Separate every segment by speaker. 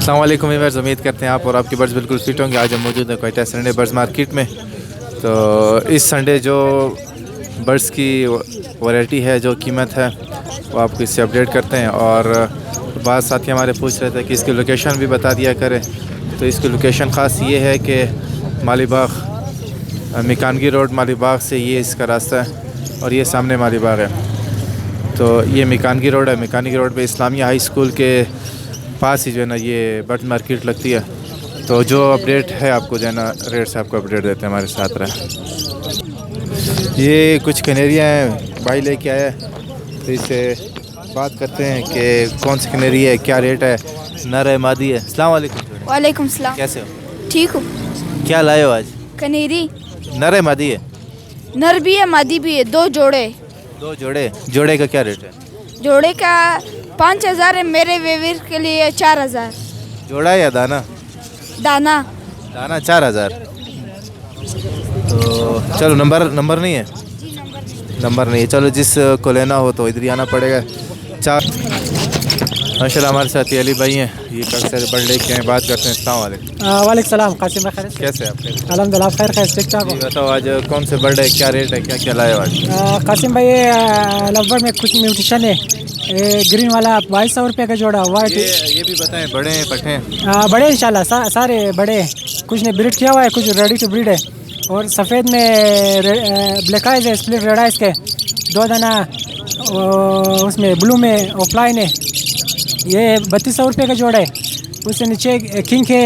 Speaker 1: अस्सलाम वालेकुम व्यूअर्स, उम्मीद करते हैं आप और आपके बर्ड्स बिल्कुल फिट होंगे। आज हम मौजूद हैं क्वेटा संडे बर्ड्स मार्केट में। तो इस संडे जो बर्ड्स की वैरायटी है, जो कीमत है, वो आपको इससे अपडेट करते हैं। और बाद साथी हमारे पूछ रहे थे कि इसकी लोकेशन भी बता दिया करें। तो इसकी लोकेशन ख़ास ये है कि मालीबाग, मिकानगी रोड मालीबाग से ये इसका रास्ता है और ये सामने मालीबाग है। तो ये मिकानगी रोड है। मिकानगी रोड पे इस्लामिया हाई स्कूल के पास ही जो है ना ये बर्ड मार्केट लगती है। तो जो अपडेट है आपको जो है ना रेट से आपको अपडेट देते हैं, हमारे साथ रहे। ये कुछ कनेरियाँ हैं, भाई लेके आया है, तो इससे बात करते हैं कि कौन सी कनेरी है, क्या रेट है, नर है मादी है। अस्सलाम वालेकुम।
Speaker 2: वालेकुम सलाम।
Speaker 1: कैसे हो?
Speaker 2: ठीक हूँ।
Speaker 1: क्या लाए हो आज?
Speaker 2: कनेरी।
Speaker 1: नर है मादी है?
Speaker 2: नर भी है मादी भी है, दो जोड़े।
Speaker 1: दो जोड़े। जोड़े का क्या रेट है?
Speaker 2: जोड़े का 5,000 है, मेरे वेवीर के लिए 4,000।
Speaker 1: जोड़ा या दाना?
Speaker 2: दाना।
Speaker 1: दाना 4,000। तो चलो, नंबर नहीं है? नंबर नहीं है, चलो जिस को लेना हो तो इधर ही आना पड़ेगा। माशाल्लाह हमारे साथ ये अली भाई हैं, ये काफ़ी सारे बर्ड लेके हैं। बात करते हैं। अस्सलाम वालेकुम।
Speaker 3: वालेकुम सलाम। कासिम भाई खैर?
Speaker 1: कैसे हैं आप?
Speaker 3: अल्हम्दुलिल्लाह खैर खैर, ठीक ठाक हो?
Speaker 1: बताओ आज कौन से बर्ड है, क्या रेट है, क्या क्या लाए हो आज?
Speaker 3: कासिम भाई लगभग में कुछ म्यूटेशन है। ग्रीन वाला 2200 रुपये का जोड़ा। वाइट
Speaker 1: ये भी बताएं, बड़े हैं पठे हैं?
Speaker 3: बड़े इंशाल्लाह सारे बड़े हैं। कुछ ने ब्रीड किया हुआ है, कुछ रेडी टू ब्रीड है। और सफ़ेद में ब्लैक आइज है, स्प्लिट रेड आइज के 2 दाना। उसमें ब्लू में ऑफलाइन है। ये 3200 रुपये का जोड़ा है। उससे नीचे किंग के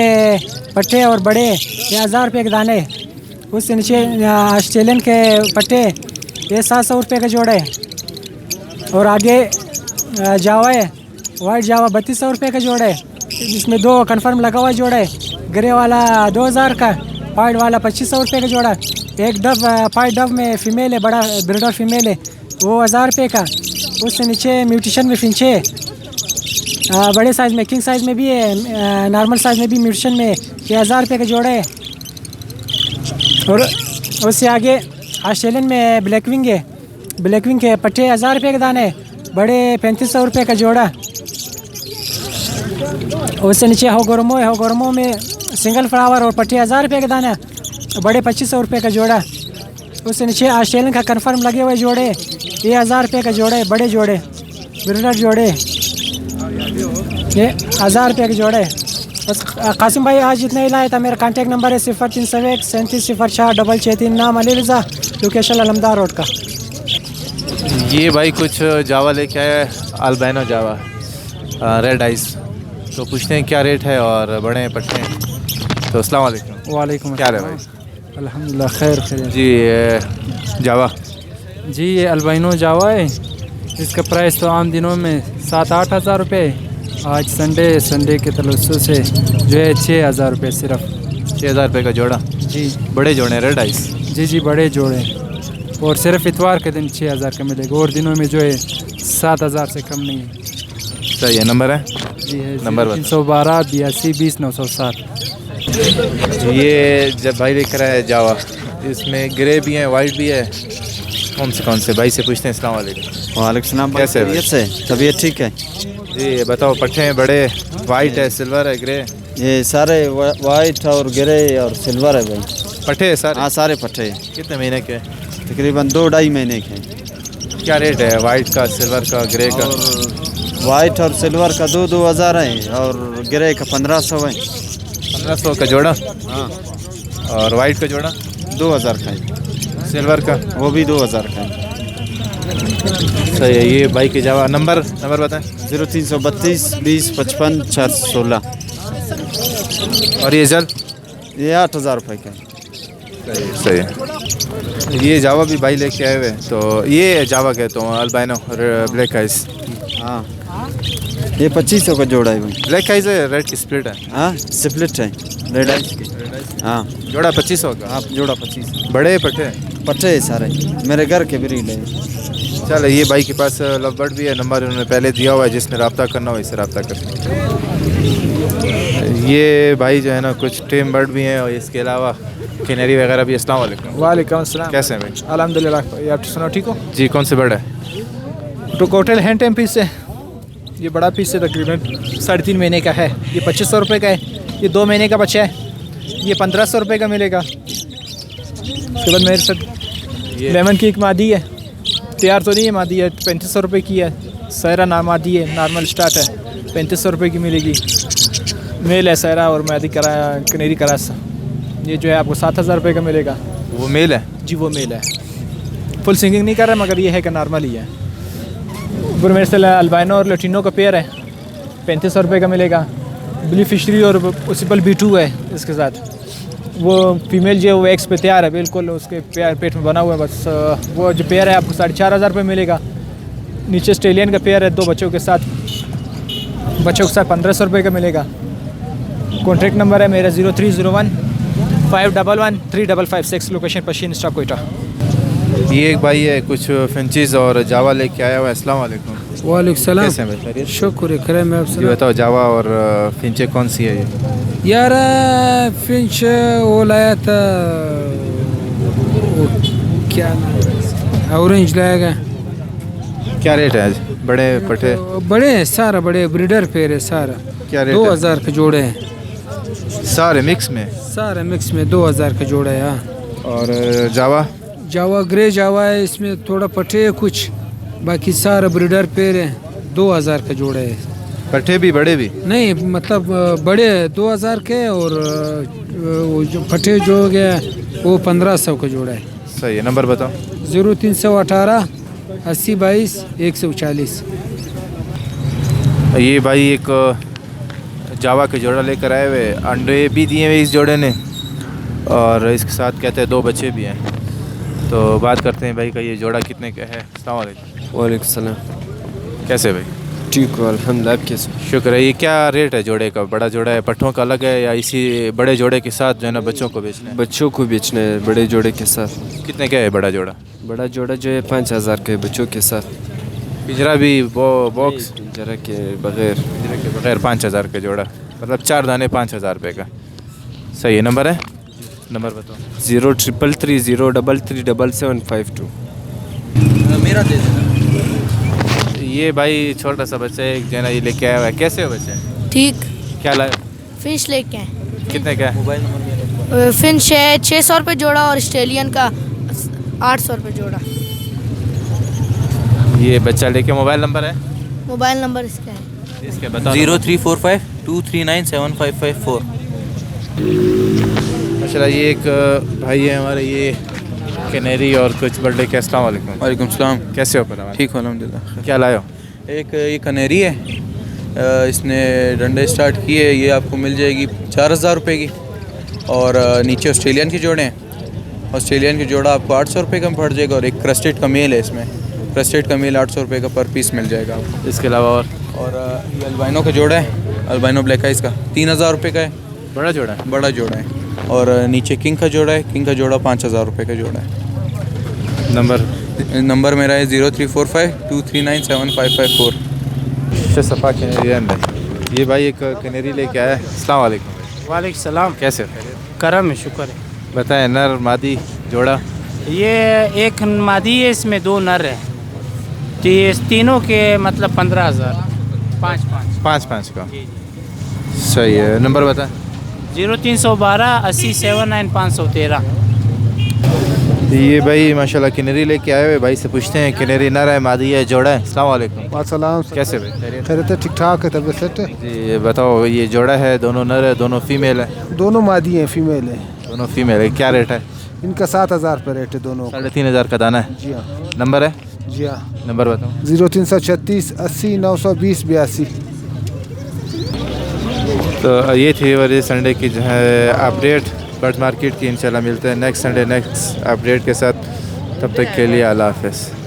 Speaker 3: पट्टे और बड़े ये 1000 रुपये के दाने। उससे नीचे ऑस्ट्रेलियन के पट्टे ये 700 रुपये का जोड़ा है। और आगे जावा है, वाइट जावा 3200 रुपये का जोड़ा है, जिसमें 2 कन्फर्म लगा हुआ जोड़ा है। ग्रे वाला 2000 का, वाइट वाला 2500 रुपये का जोड़ा। एक डब वाइट डब में फ़ीमेल है, बड़ा ब्रीडर फीमेल है, वो 1000 रुपये का। उससे नीचे म्यूटेशन में फिंचे बड़े साइज़ में, किंग साइज़ में भी है, नॉर्मल साइज़ में भी म्यूटेशन में, ये 1000 रुपये का जोड़ा है। और उससे आगे ऑस्ट्रेलियन में ब्लैक विंग है, ब्लैक विंग के पट्टे 1000 रुपये के दाने, बड़े 3500 रुपये का जोड़ा। उससे नीचे होगोरमो है, होगोरमो में सिंगल फ्लावर और पट्टे 1000 रुपये का दाना, बड़े 2500 रुपये का जोड़ा। उससे नीचे ऑस्ट्रेलियन का कन्फर्म लगे हुए जोड़े, ये 1000 रुपये का जोड़े, बड़े जोड़े ब्रीडर जोड़े, ये 1000 रुपये के जोड़े। बस कासिम भाई आज इतना ही लाया था। मेरा कांटेक्ट नंबर है 0301 3704 663। नाम अली रज़ा, लोकेशन अलमदार रोड का।
Speaker 1: ये भाई कुछ जावा लेके आया है, अल्बाइनो जावा, रेड आइस। तो पूछते हैं क्या रेट है और बड़े हैं पट्टे हैं। तो अस्सलाम वालेकुम।
Speaker 3: वालेकुम।
Speaker 1: क्या है भाई?
Speaker 3: अल्हम्दुलिल्लाह खैर खैर
Speaker 1: जी। जावा
Speaker 3: जी, ये अल्बाइनो जावा है। इसका प्राइस तो आम दिनों में 7-8 हज़ार रुपये। आज संडे के तलस्सुस से जो है 6,000 रुपये सिर्फ।
Speaker 1: 6,000 रुपये का जोड़ा? जी। बड़े जोड़े रेड आइस?
Speaker 3: जी बड़े जोड़े। और सिर्फ इतवार के दिन 6,000 का मिलेगा, और दिनों में जो है 7,000 से कम नहीं है।
Speaker 1: सही है। नंबर है?
Speaker 3: जी है,
Speaker 1: नंबर
Speaker 3: 312 82 20 907।
Speaker 1: ये जब भाई लेकर आया जावा, इसमें ग्रे भी है, वाइट भी है, कौन से भाई से पूछते हैं। अस्सलाम वालेकुम।
Speaker 4: वालेकुम सलाम।
Speaker 1: कैसे है?
Speaker 4: से तबीयत ठीक है
Speaker 1: जी। बताओ, पट्टे हैं बड़े, वाइट है, सिल्वर है, ग्रे?
Speaker 4: ये सारे वाइट और ग्रे और सिल्वर है भाई।
Speaker 1: पट्टे है सारे?
Speaker 4: हाँ सारे पट्टे हैं।
Speaker 1: कितने महीने के?
Speaker 4: तकरीबन 2-2.5 महीने के हैं।
Speaker 1: क्या रेट है वाइट का, सिल्वर का, ग्रे का?
Speaker 4: वाइट और सिल्वर का 2-2 हज़ार है और ग्रे का 1500 है।
Speaker 1: 1500 का जोड़ा?
Speaker 4: हाँ।
Speaker 1: और वाइट का जोड़ा?
Speaker 4: 2,000 का है।
Speaker 1: सिल्वर का?
Speaker 4: वो भी 2,000 का है।
Speaker 1: सही है। ये भाई के जावा। नंबर बताएं।
Speaker 4: 0332 20 55 416।
Speaker 1: और ये जल?
Speaker 4: ये 8,000 रुपये का है।
Speaker 1: सही है। ये जावा भी भाई लेके आए हुए हैं। तो ये जावा कहता हूँ, अल्बाइनो ब्लैक आइस।
Speaker 4: हाँ, ये 2500 का जोड़ा है भाई।
Speaker 1: ब्लैक आइस है, रेड की स्प्लिट है?
Speaker 4: हाँ, स्प्लिट है, रेड आइस की। हाँ,
Speaker 1: जोड़ा 2500 का?
Speaker 4: हाँ, जोड़ा 25।
Speaker 1: बड़े पट्टे?
Speaker 4: पट्टे है सारे, मेरे घर के ब्रीड है।
Speaker 1: चल, ये भाई के पास लव बर्ड भी है, नंबर उन्होंने पहले दिया हुआ है, जिसने रब्ता करना हो इससे रब्ता कर सकते। ये भाई जो है ना कुछ टेम बर्ड भी हैं और इसके अलावा कैनरी वगैरह भी। अस्सलाम वालेकुम।
Speaker 5: वालेकुम अस्सलाम।
Speaker 1: कैसे हैं भाई?
Speaker 5: अल्हम्दुलिल्लाह। ये आप सुनो ठीक हो?
Speaker 1: जी। कौन से बर्ड है?
Speaker 5: टू कोटेल हैंड टेम पीस है। ये बड़ा पीस है, तकरीबन 3.5 महीने का है। ये 2500 रुपये का है। ये 2 महीने का बच्चा है, ये 1500 रुपये का मिलेगा। उसके बाद मेरे साथ लेमन की एक मादी है, तैयार तो नहीं है, मादी है, 3500 रुपये की है। सहरा नाम मादी है, नॉर्मल स्टार्ट है, 3500 रुपये की मिलेगी। मेल है सहरा और मादी कनेरी करास। ये जो है आपको 7000 रुपये का मिलेगा।
Speaker 1: वो मेल है
Speaker 5: जी, वो मेल है। फुल सिंगिंग नहीं कर रहा मगर ये है कि नॉर्मल ही है। ऊपर मेरे से अल्बाइनो और लैटिनो का पेयर है, 3500 रुपये का मिलेगा। ब्लू फिशरी और उसिपल B2 है इसके साथ। वो फीमेल जो है वो एक्स पे तैयार है बिल्कुल, उसके पेट में बना हुआ है बस। वो जो पेयर है आपको 4500 रुपये मिलेगा। नीचे ऑस्ट्रेलियन का पेयर है 2 बच्चों के साथ, 1500 रुपये का मिलेगा। कॉन्टैक्ट नंबर है मेरा 0301 511 3556, लोकेशन पश्चिम स्टॉक कोयटा।
Speaker 1: ये एक भाई है कुछ फिंचीज और जावा लेके आया हुआ है। अस्सलाम वालेकुम।
Speaker 6: वालेकुम सलाम।
Speaker 1: कैसे हैं भाई? खैरियत?
Speaker 6: शुक्र है, खैर मैं
Speaker 1: ये बताओ जावा और फिंचे कौन सी है ये?
Speaker 6: यार फिंच वो लाया था, वो क्या नाम, ऑरेंज लाएगा।
Speaker 1: क्या रेट है आज? बड़े पटे
Speaker 6: बड़े हैं सारा, बड़े ब्रीडर पेयर है सारा।
Speaker 1: क्या रेट
Speaker 6: 2000 के जोड़े हैं
Speaker 1: सारे मिक्स में?
Speaker 6: सारे मिक्स में 2000 के जोड़े हैं। हाँ,
Speaker 1: और जावा?
Speaker 6: जावा ग्रे जावा है, इसमें थोड़ा पटे है कुछ, बाकी सारा ब्रीडर पेयर है। 2000 के जोड़े है।
Speaker 1: पट्टे भी बड़े भी?
Speaker 6: नहीं मतलब बड़े 2000 के, और वो जो फटे जो हो गया वो 1500 का जोड़ा है।
Speaker 1: सही है। नंबर बताओ।
Speaker 6: 0318 80 22 140।
Speaker 1: ये भाई एक जावा के जोड़ा लेकर आए हुए, अंडे भी दिए हुए इस जोड़े ने, और इसके साथ कहते हैं 2 बच्चे भी हैं। तो बात करते हैं भाई का ये जोड़ा कितने का है। अस्सलाम वालेकुम।
Speaker 7: वालेकुम सलाम।
Speaker 1: कैसे भाई?
Speaker 7: ठीक हो अल्हम्दुलिल्लाह, आप कैसे?
Speaker 1: शुक्र है। ये क्या रेट है जोड़े का? बड़ा जोड़ा है, पट्ठों का अलग है, या इसी बड़े जोड़े के साथ जो है ना बच्चों को बेचना है?
Speaker 7: बच्चों को बेचना है बड़े जोड़े के साथ।
Speaker 1: कितने का है बड़ा जोड़ा?
Speaker 7: बड़ा जोड़ा जो है 5000 का है बच्चों के साथ।
Speaker 1: पिंजरा भी बॉक्स?
Speaker 7: जरा के बगैर।
Speaker 1: पिंजरा के बगैर 5000 का जोड़ा, मतलब 4 दाने 5000 रुपये का। सही है। नंबर है? नंबर बताओ।
Speaker 7: 0333 033 7752।
Speaker 5: मेरा दे देना।
Speaker 1: ये भाई छोटा सा बच्चा है एक जना, ये लेके आया हुआ है। कैसे हो बच्चे?
Speaker 2: ठीक।
Speaker 1: क्या लाए?
Speaker 2: फिश लेके आए।
Speaker 1: कितने का है?
Speaker 2: फिश है 600 रुपये जोड़ा और ऑस्ट्रेलियन का 800 रुपये जोड़ा।
Speaker 1: ये बच्चा लेके मोबाइल नंबर है?
Speaker 2: मोबाइल नंबर इसका है
Speaker 1: इसके बताओ।
Speaker 8: 0345 239 7554।
Speaker 1: माशाल्लाह। ये एक भाई है हमारे, ये कैनेरी और कुछ बर्डे के। अस्सलाम वालेकुम।
Speaker 8: वालेकुम सलाम।
Speaker 1: कैसे हो पर?
Speaker 8: ठीक हो अल्हम्दुलिल्लाह।
Speaker 1: क्या लाए हो?
Speaker 8: एक ये कनेरी है, इसने डंडे स्टार्ट किए, ये आपको मिल जाएगी 4000 रुपये की। और नीचे ऑस्ट्रेलियन के जोड़े हैं, ऑस्ट्रेलियन के जोड़ा आपको 800 रुपये का पड़ जाएगा। और एक क्रस्टेड का मेल है, इसमें क्रस्टेड का मेल 800 रुपये का पर पीस मिल जाएगा आपको।
Speaker 1: इसके अलावा
Speaker 8: और ये अल्बाइनो का जोड़ा है, अल्बाइनो ब्लैक आइस का 3000 रुपये का है।
Speaker 1: बड़ा जोड़ा है?
Speaker 8: बड़ा जोड़ा है। और नीचे किंग का जोड़ा है, किंग का जोड़ा 5000 रुपये का जोड़ा है। नंबर मेरा है 0345 239 7554।
Speaker 1: सफ़ा कैनेरियन है ये भाई। एक कैनेरी लेके आया है। अस्सलाम वालेकुम।
Speaker 9: वालेकुम सलाम।
Speaker 1: कैसे हो?
Speaker 9: करम है, शुक्र है।
Speaker 1: बताएं, नर मादी जोड़ा?
Speaker 9: ये एक मादी है, इसमें 2 नर है। तो ये तीनों के मतलब 15000।
Speaker 1: 5 का। सही है। नंबर बताएं।
Speaker 9: 0312 80 79 513।
Speaker 1: ये भाई माशाल्लाह कैनेरी लेके आए हुए। भाई से पूछते हैं कैनेरी नर है मादी है जोड़ा है? अस्सलाम वालेकुम।
Speaker 10: सलाम।
Speaker 1: कैसे भाई?
Speaker 10: खैरियत है, ठीक ठाक है, तबीयत सेट है
Speaker 1: जी। ये बताओ, ये जोड़ा है, दोनों नर है, दोनों फीमेल है?
Speaker 10: दोनों मादी हैं, फीमेल है।
Speaker 1: दोनों फीमेल है। क्या रेट है
Speaker 10: इनका? 7000 पर रेट है दोनों।
Speaker 1: 3500 का दाना है?
Speaker 10: जी हाँ।
Speaker 1: नंबर है?
Speaker 10: जी हाँ।
Speaker 1: नंबर बताओ।
Speaker 10: 0336 80 920 82।
Speaker 1: तो ये थी वही संडे की जो है अपडेट बर्ड्स मार्केट की। इंशाल्लाह मिलते हैं नेक्स्ट संडे नेक्स्ट अपडेट के साथ। तब तक के लिए अल्लाह हाफ़िज़।